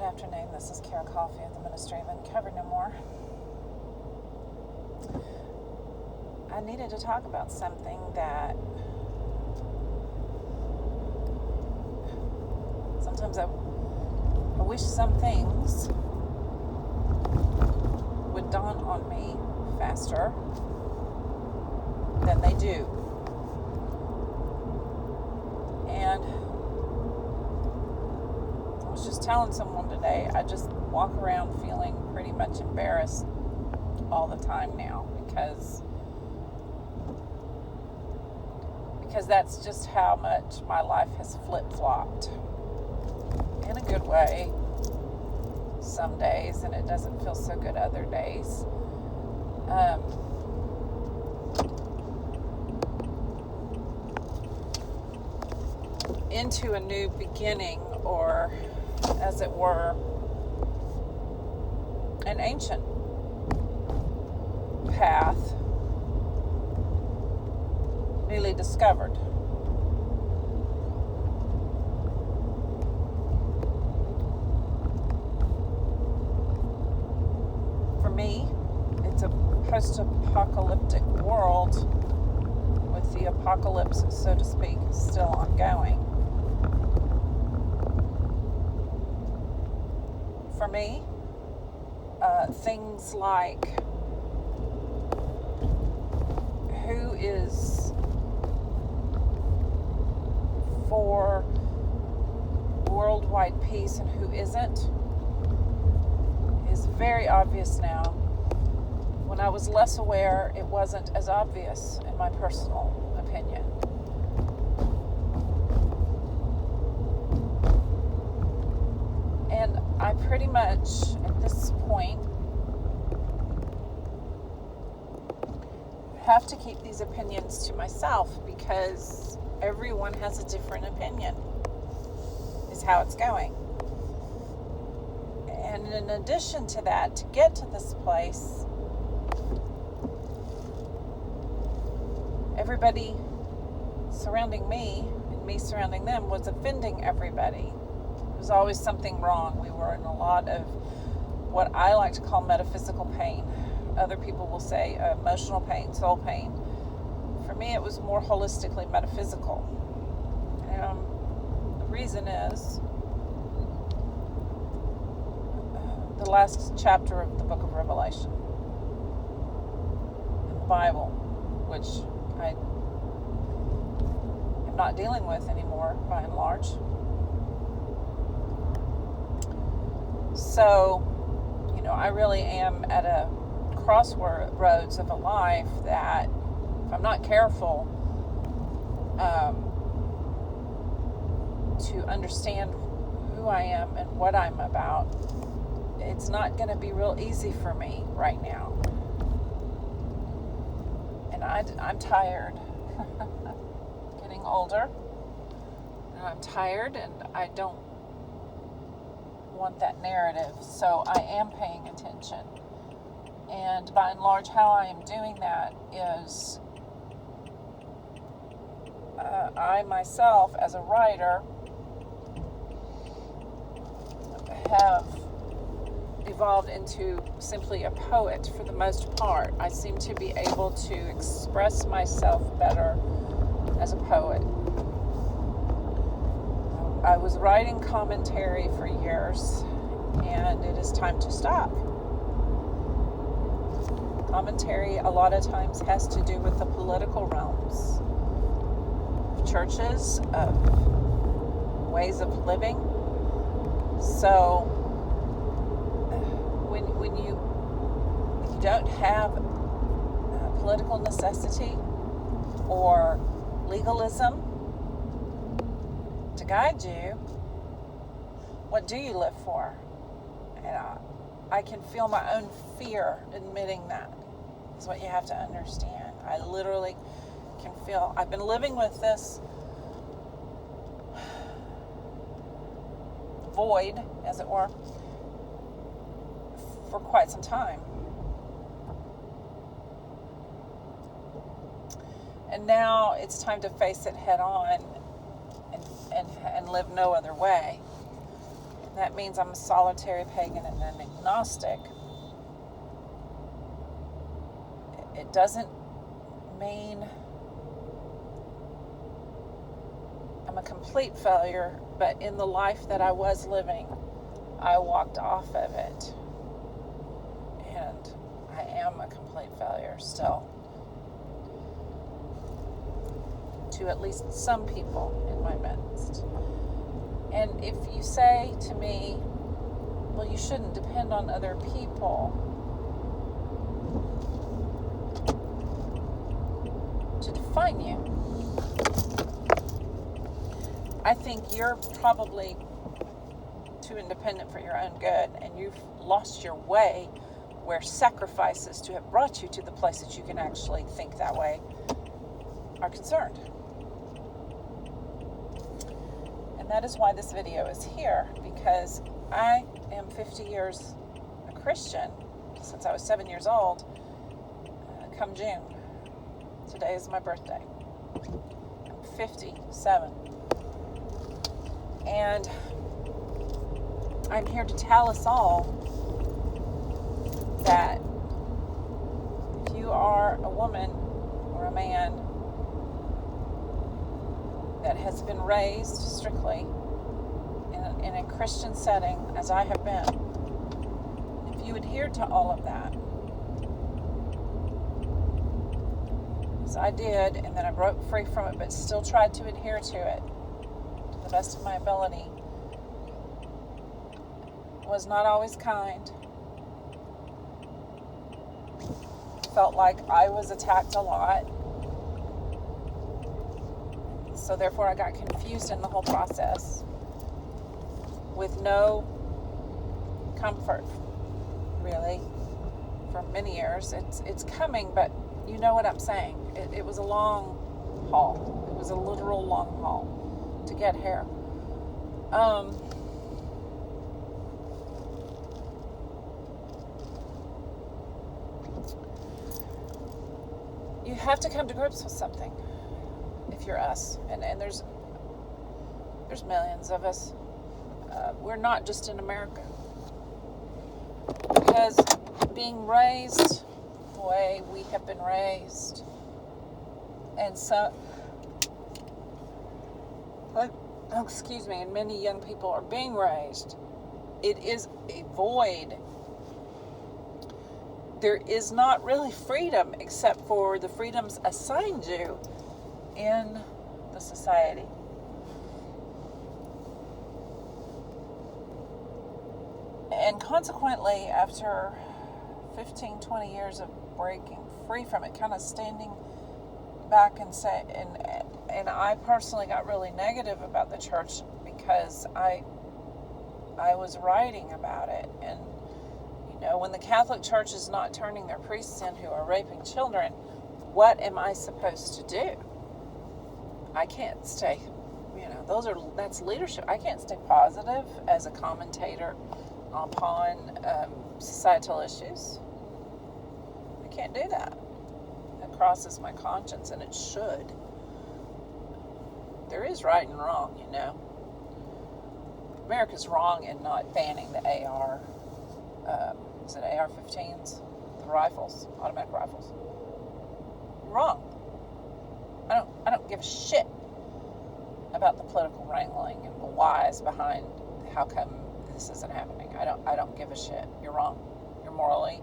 afternoon. This is Beaty-Coffey at the Ministry of Uncover No More. I needed to talk about something that sometimes I wish some things would dawn on me faster than they do. And I was just telling someone today, I just walk around feeling pretty much embarrassed all the time now because that's just how much my life has flip-flopped in a good way some days, and it doesn't feel so good other days. Into a new beginning, or as it were, an ancient path newly discovered. For me, it's a post-apocalyptic world with the apocalypse, so to speak, still ongoing. For me, things like who is for worldwide peace and who isn't is very obvious now. When I was less aware, it wasn't as obvious, in my personal opinion. And I pretty much, at this point, have to keep these opinions to myself because everyone has a different opinion, is how it's going. And in addition to that, to get to this place, everybody surrounding me and me surrounding them was offending everybody. There was always something wrong. We were in a lot of what I like to call metaphysical pain. Other people will say emotional pain, soul pain. For me, it was more holistically metaphysical. The reason is the last chapter of the book of Revelation in the Bible, which I am not dealing with anymore by and large. So, I really am at a crossroads of a life that, if I'm not careful to understand who I am and what I'm about, it's not going to be real easy for me right now. And I'm tired. Getting older, and I'm tired, and I don't want that narrative, so I am paying attention. And by and large, how I am doing that is I myself, as a writer, have evolved into simply a poet for the most part. I seem to be able to express myself better as a poet. I was writing commentary for years, and it is time to stop. Commentary a lot of times has to do with the political realms of churches, of ways of living. So when you don't have political necessity or legalism to guide you, what do you live for? And I can feel my own fear admitting that. Is what you have to understand. I literally can feel, I've been living with this void, as it were, for quite some time. And now it's time to face it head on and live no other way. And that means I'm a solitary pagan and an agnostic. It doesn't mean I'm a complete failure, but in the life that I was living, I walked off of it. And I am a complete failure still. To at least some people in my midst. And if you say to me, well, you shouldn't depend on other people to define you, I think you're probably too independent for your own good, and you've lost your way where sacrifices to have brought you to the place that you can actually think that way are concerned. And that is why this video is here, because I am 50 years a Christian since I was 7 years old, come June. Today is my birthday. I'm 57. And I'm here to tell us all that if you are a woman or a man that has been raised strictly in a Christian setting, as I have been, if you adhere to all of that, as I did, and then I broke free from it, but still tried to adhere to it to the best of my ability, was not always kind. Felt like I was attacked a lot. So therefore I got confused in the whole process with no comfort, really, for many years. It's coming, but you know what I'm saying. It was a long haul. It was a literal long haul to get here. You have to come to grips with something if you're us, and there's millions of us. We're not just in America, because being raised the way we have been raised, and so and many young people are being raised, it is a void. There is not really freedom except for the freedoms assigned you in the society. And consequently, after 15, 20 years of breaking free from it, kind of standing back and I personally got really negative about the church because I was writing about it. And when the Catholic Church is not turning their priests in who are raping children, what am I supposed to do? I can't stay, that's leadership. I can't stay positive as a commentator upon societal issues. I can't do that. It crosses my conscience, and it should. There is right and wrong, America's wrong in not banning the AR. Is it AR-15s? The rifles, automatic rifles. You're wrong. I don't give a shit about the political wrangling and the whys behind how come this isn't happening. I don't give a shit. You're wrong. You're morally,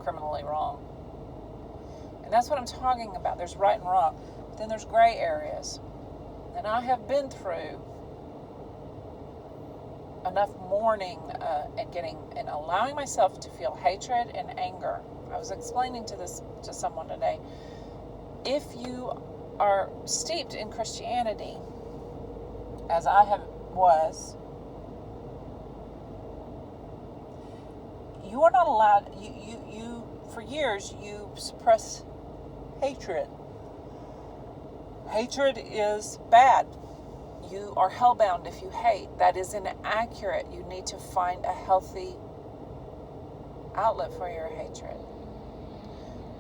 criminally wrong. And that's what I'm talking about. There's right and wrong. But then there's gray areas. And I have been through enough mourning and allowing myself to feel hatred and anger. I was explaining to someone today. If you are steeped in Christianity, as I was, you are not allowed. You for years you suppress hatred. Hatred is bad. You are hellbound if you hate. That is inaccurate. You need to find a healthy outlet for your hatred.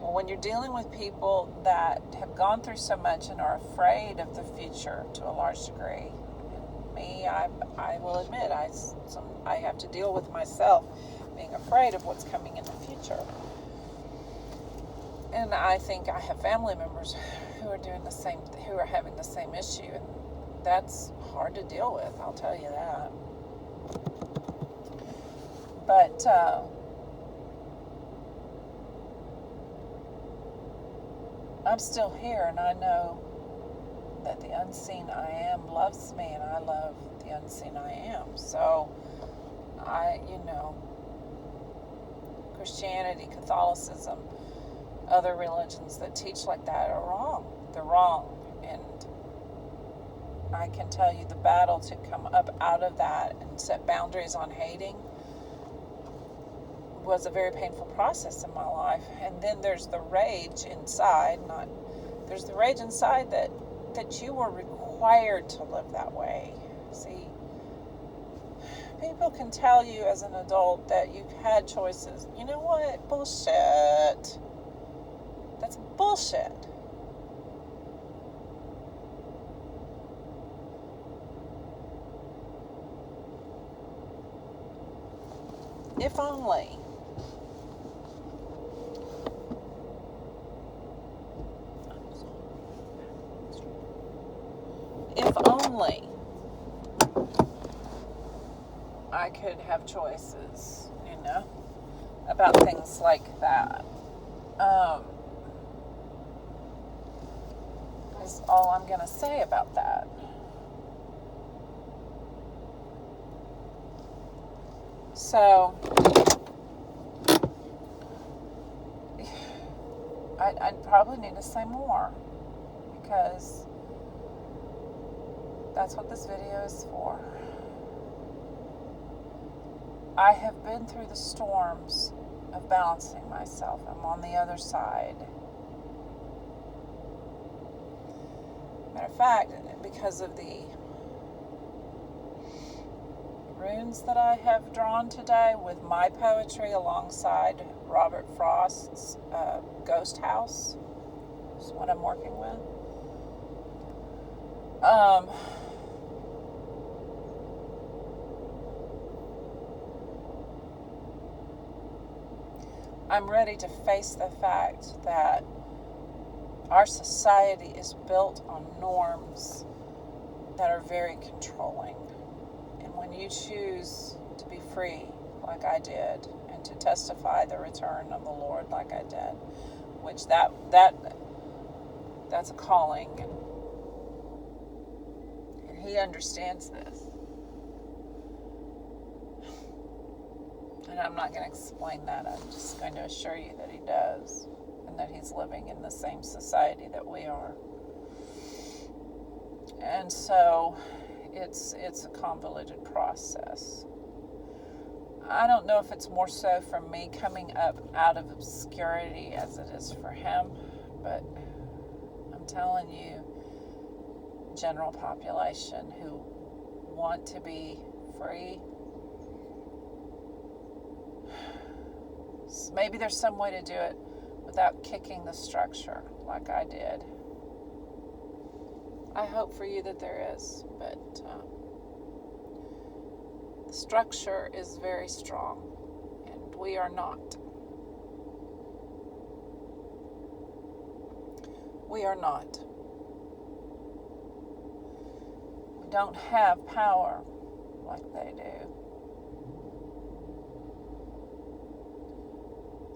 Well, when you're dealing with people that have gone through so much and are afraid of the future to a large degree, me, I will admit, I have to deal with myself being afraid of what's coming in the future. And I think I have family members who are who are having the same issue, and that's hard to deal with, I'll tell you that. But I'm still here, and I know that the unseen I am loves me, and I love the unseen I am. So Christianity, Catholicism, other religions that teach like that are wrong. They're wrong. And I can tell you the battle to come up out of that and set boundaries on hating was a very painful process in my life. And then there's the rage inside, there's the rage inside that you were required to live that way. See, people can tell you as an adult that you've had choices. You know what? Bullshit. That's bullshit. If only. If only I could have choices, about things like that. Is all I'm going to say about that. So, I'd probably need to say more, because that's what this video is for. I have been through the storms of balancing myself. I'm on the other side. Matter of fact, because of the runes that I have drawn today with my poetry alongside Robert Frost's Ghost House, is what I'm working with. I'm ready to face the fact that our society is built on norms that are very controlling. And when you choose to be free, like I did, and to testify the return of the Lord, like I did, which that's a calling, and He understands this. And I'm not going to explain that. I'm just going to assure you that He does, and that He's living in the same society that we are. And so it's a convoluted process. I don't know if it's more so for me coming up out of obscurity as it is for Him, but I'm telling you, general population who want to be free, maybe there's some way to do it without kicking the structure like I did. I hope for you that there is, but the structure is very strong, and we are not. We are not. We don't have power like they do.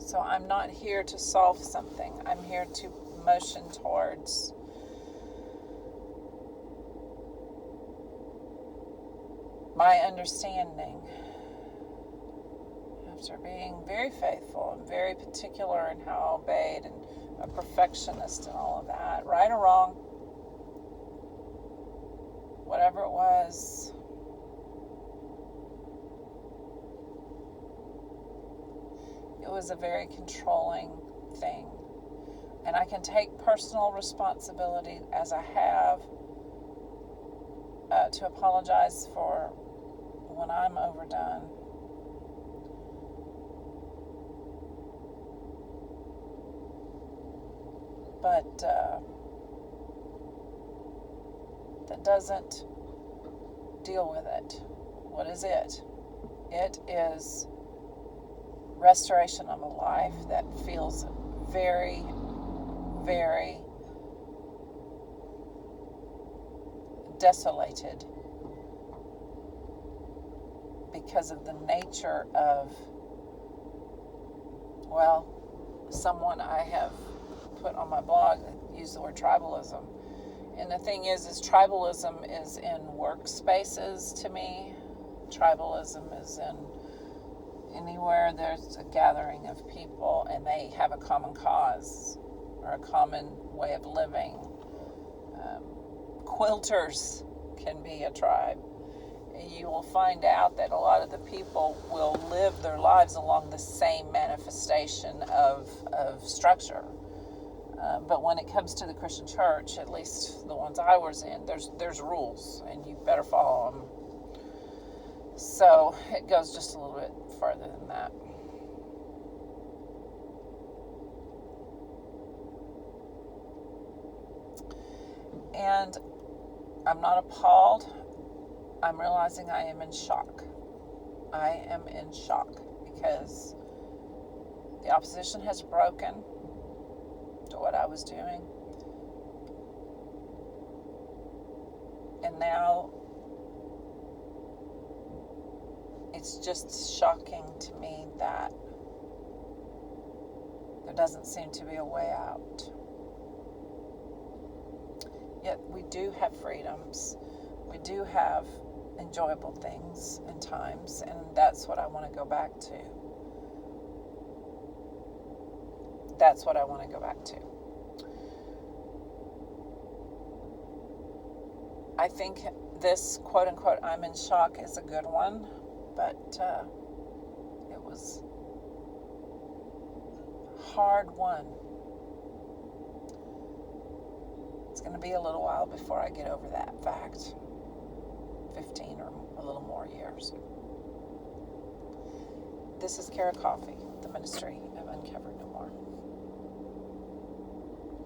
So I'm not here to solve something. I'm here to motion towards my understanding, after being very faithful and very particular in how I obeyed, and a perfectionist and all of that, right or wrong, whatever it was. It was a very controlling thing. And I can take personal responsibility, as I have, to apologize for when I'm overdone. But that doesn't deal with it. What is it? It is restoration of a life that feels very, very desolated because of the nature of, well, someone I have put on my blog used the word tribalism. And the thing is tribalism is in workspaces to me. Tribalism is in anywhere there's a gathering of people and they have a common cause or a common way of living. Quilters can be a tribe. You will find out that a lot of the people will live their lives along the same manifestation of structure. But when it comes to the Christian church, at least the ones I was in, there's rules, and you better follow them. So it goes just a little bit further than that. And I'm not appalled. I'm realizing I am in shock. I am in shock because the opposition has broken to what I was doing. And now it's just shocking to me that there doesn't seem to be a way out. Yet we do have freedoms. We do have enjoyable things and times, and that's what I want to go back to. That's what I want to go back to. I think this quote-unquote I'm in shock is a good one, but it was hard won. It's going to be a little while before I get over that fact. 15 or a little more years. This is Beaty-Coffey, the Ministry of Uncovered No More.